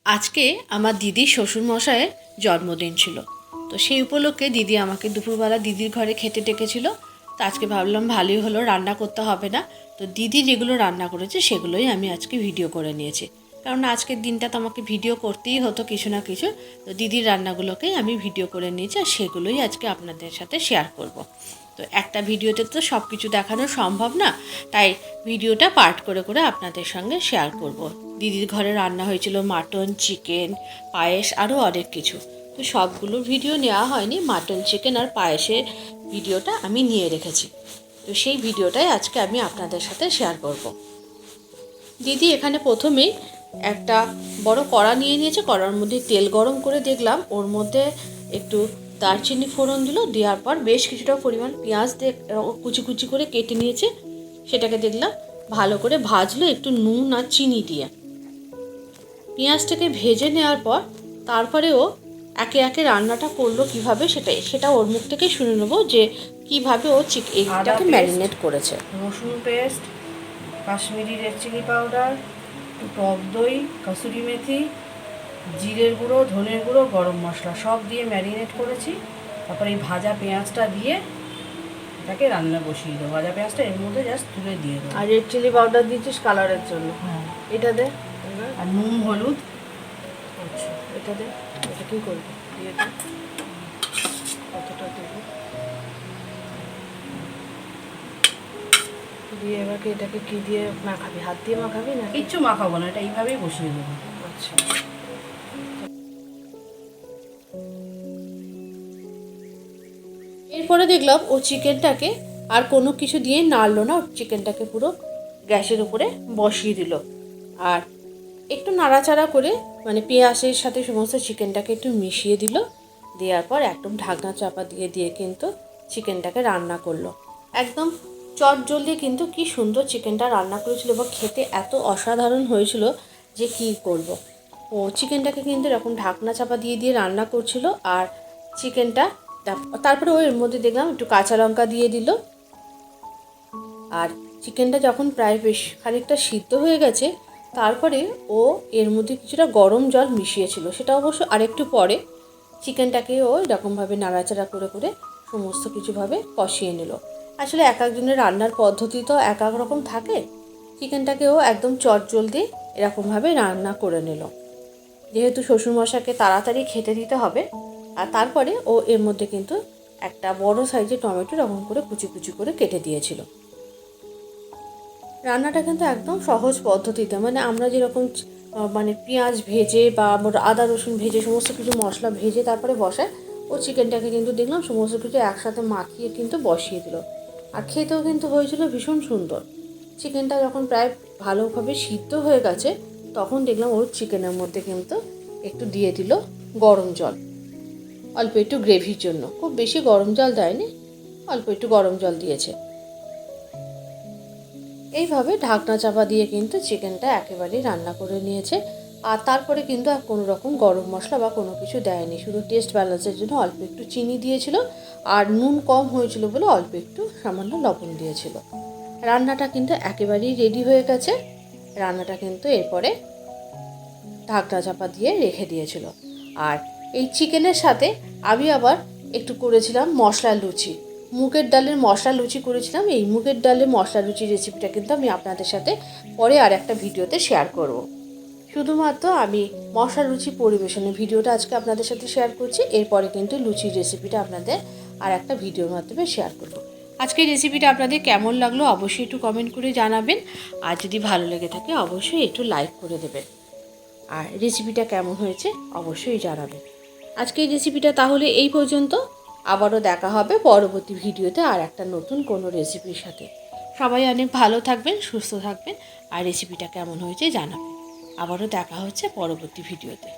আজকে আমার দিদির শ্বশুরমশাইয়ের জন্মদিন ছিল, তো সেই উপলক্ষে দিদি আমাকে দুপুরবেলা দিদির ঘরে খেতে ডেকেছিল। তো আজকে ভাবলাম ভালোই হলো, রান্না করতে হবে না। তো দিদি যেগুলো রান্না করেছে সেগুলোই আমি আজকে ভিডিও করে নিয়েছি, কারণ আজকের দিনটা তো আমাকে ভিডিও করতেই হতো কিছু না কিছু। তো দিদির রান্নাগুলোকেই আমি ভিডিও করে নিয়েছি, আর সেগুলোই আজকে আপনাদের সাথে শেয়ার করব। তো একটা ভিডিওতে তো সব কিছু দেখানো সম্ভব না, তাই ভিডিওটা পার্ট করে করে আপনাদের সঙ্গে শেয়ার করব। দিদির ঘরে রান্না হয়েছিল মাটন, চিকেন, পায়েস, আরও অনেক কিছু। তো সবগুলো ভিডিও নেওয়া হয়নি, মাটন, চিকেন আর পায়েসের ভিডিওটা আমি নিয়ে রেখেছি। তো সেই ভিডিওটাই আজকে আমি আপনাদের সাথে শেয়ার করব। দিদি এখানে প্রথমেই একটা বড় কড়া নিয়ে নিয়েছে, কড়ার মধ্যে তেল গরম করে দেখলাম ওর মধ্যে একটু দারচিনি ফোড়ন দিল, দেওয়ার পর বেশ কিছুটা পরিমাণ পেঁয়াজ কুচি কুচি করে কেটে নিয়েছে, সেটাকে দেখলাম ভালো করে ভাজলো একটু নুন আর চিনি দিয়ে। পেঁয়াজটাকে ভেজে নেওয়ার পর তারপরে ও একে একে রান্নাটা করলো কীভাবে, সেটা ওর মুখ থেকে শুনে নেবো যে কীভাবে ও এটাকে ম্যারিনেট করেছে। রসুন paste, Kashmiri red chilli powder, একটু টক দই, কসুরি মেথি, জিরের গুঁড়ো, ধনের গুঁড়ো, গরম মশলা সব দিয়ে ম্যারিনেট করেছি। তারপরে এই ভাজা পেঁয়াজটা দিয়ে এটাকে রান্না বসিয়ে দেবো। ভাজা পেঁয়াজটা এর মধ্যে জাস্ট তুলে দিয়ে দেবো। আর রেড চিলি পাউডার দিয়েছিস কালারের জন্য? হ্যাঁ, এটা দে। আর নুন হলুদ। আচ্ছা, এটা দে। এটা কী করবি? দিয়ে দে। কতটা দেবো? দিয়ে এবারকে এটাকে কী দিয়ে মাখাবি? হাত দিয়ে মাখাবি না? কিচ্ছু মাখাবো না, এটা এইভাবেই বসিয়ে দেবো। আচ্ছা, এরপরে দেখলাম ও চিকেনটাকে আর কোনো কিছু দিয়ে নাড়লো না, চিকেনটাকে পুরো গ্যাসের উপরে বসিয়ে দিল। আর একটু নাড়াচাড়া করে মানে পেঁয়াজের সাথে সমস্ত চিকেনটাকে একটু মিশিয়ে দিল। দেওয়ার পর একদম ঢাকনা চাপা দিয়ে কিন্তু চিকেনটাকে রান্না করলো। একদম চটজলদি কিন্তু কি সুন্দর চিকেনটা রান্না করেছিল, এবং খেতে এত অসাধারণ হয়েছিল যে কি করব। ও চিকেনটাকে কিন্তু এরকম ঢাকনা চাপা দিয়ে রান্না করছিল। আর চিকেনটা তারপরে ও এর মধ্যে দেখলাম একটু কাঁচা লঙ্কা দিয়ে দিল। আর চিকেনটা যখন প্রায় বেশ খানিকটা সিদ্ধ হয়ে গেছে, তারপরে ও এর মধ্যে কিছুটা গরম জল মিশিয়েছিল, সেটা অবশ্য আরেকটু পরে। চিকেনটাকে ও এরকমভাবে নাড়াচাড়া করে করে সমস্ত কিছুভাবে কষিয়ে নিল। আসলে এক একজনের রান্নার পদ্ধতি তো এক এক রকম থাকে। চিকেনটাকেও একদম চটজলদি এরকমভাবে রান্না করে নিল, যেহেতু শ্বশুরমশাইকে তাড়াতাড়ি খেতে দিতে হবে। আর তারপরে ও এর মধ্যে কিন্তু একটা বড় সাইজের টমেটো এরকম করে কুচি কুচি করে কেটে দিয়েছিল। রান্নাটা কিন্তু একদম সহজ পদ্ধতিতে, মানে আমরা যেরকম মানে পেঁয়াজ ভেজে বা আদা রসুন ভেজে সমস্ত কিছু মশলা ভেজে তারপরে বসায়, ও চিকেনটাকে কিন্তু দেখলাম সমস্ত কিছু একসাথে মাখিয়ে কিন্তু বসিয়ে দিল। আর খেতেও কিন্তু হয়েছিল ভীষণ সুন্দর। চিকেনটা যখন প্রায় ভালোভাবে সিদ্ধ হয়ে গেছে, তখন দেখলাম ওর চিকেনের মধ্যে কিন্তু একটু দিয়ে দিল গরম জল, অল্প একটু গ্রেভির জন্য। খুব বেশি গরম জল দেয়নি, অল্প একটু গরম জল দিয়েছে। এইভাবে ঢাকনা চাপা দিয়ে কিন্তু চিকেনটা একেবারেই রান্না করে নিয়েছে। আর তারপরে কিন্তু আর কোনো রকম গরম মশলা বা কোনো কিছু দেয়নি, শুধু টেস্ট ব্যালেন্সের জন্য অল্প একটু চিনি দিয়েছিল, আর নুন কম হয়েছিল বলে অল্প একটু সামান্য লবণ দিয়েছিল। রান্নাটা কিন্তু একেবারেই রেডি হয়ে গেছে। রান্নাটা কিন্তু এরপরে ঢাকনা চাপা দিয়ে রেখে দিয়েছিল। আর এই চিকেনের সাথে আমি আবার একটু করেছিলাম মশলা লুচি, মুগের ডালের মশলা লুচি করেছিলাম। এই মুগের ডালের মশলা লুচির রেসিপিটা কিন্তু আমি আপনাদের সাথে পরে আর একটা ভিডিওতে শেয়ার করব। শুধুমাত্র আমি মশলা লুচি পরিবেশনের ভিডিওটা আজকে আপনাদের সাথে শেয়ার করছি, এরপরে কিন্তু লুচির রেসিপিটা আপনাদের আর একটা ভিডিওর মাধ্যমে শেয়ার করব। আজকের রেসিপিটা আপনাদের কেমন লাগলো অবশ্যই একটু কমেন্ট করে জানাবেন, আর যদি ভালো লেগে থাকে অবশ্যই একটু লাইক করে দেবেন, আর রেসিপিটা কেমন হয়েছে অবশ্যই জানাবেন। আজকের রেসিপিটা তাহলে এই পর্যন্ত। আবারও দেখা হবে পরবর্তী ভিডিওতে আর একটা নতুন কোনো রেসিপির সাথে। সবাই অনেক ভালো থাকবেন, সুস্থ থাকবেন, আর রেসিপিটা কেমন হয়েছে জানাবেন। আবারও দেখা হচ্ছে পরবর্তী ভিডিওতে।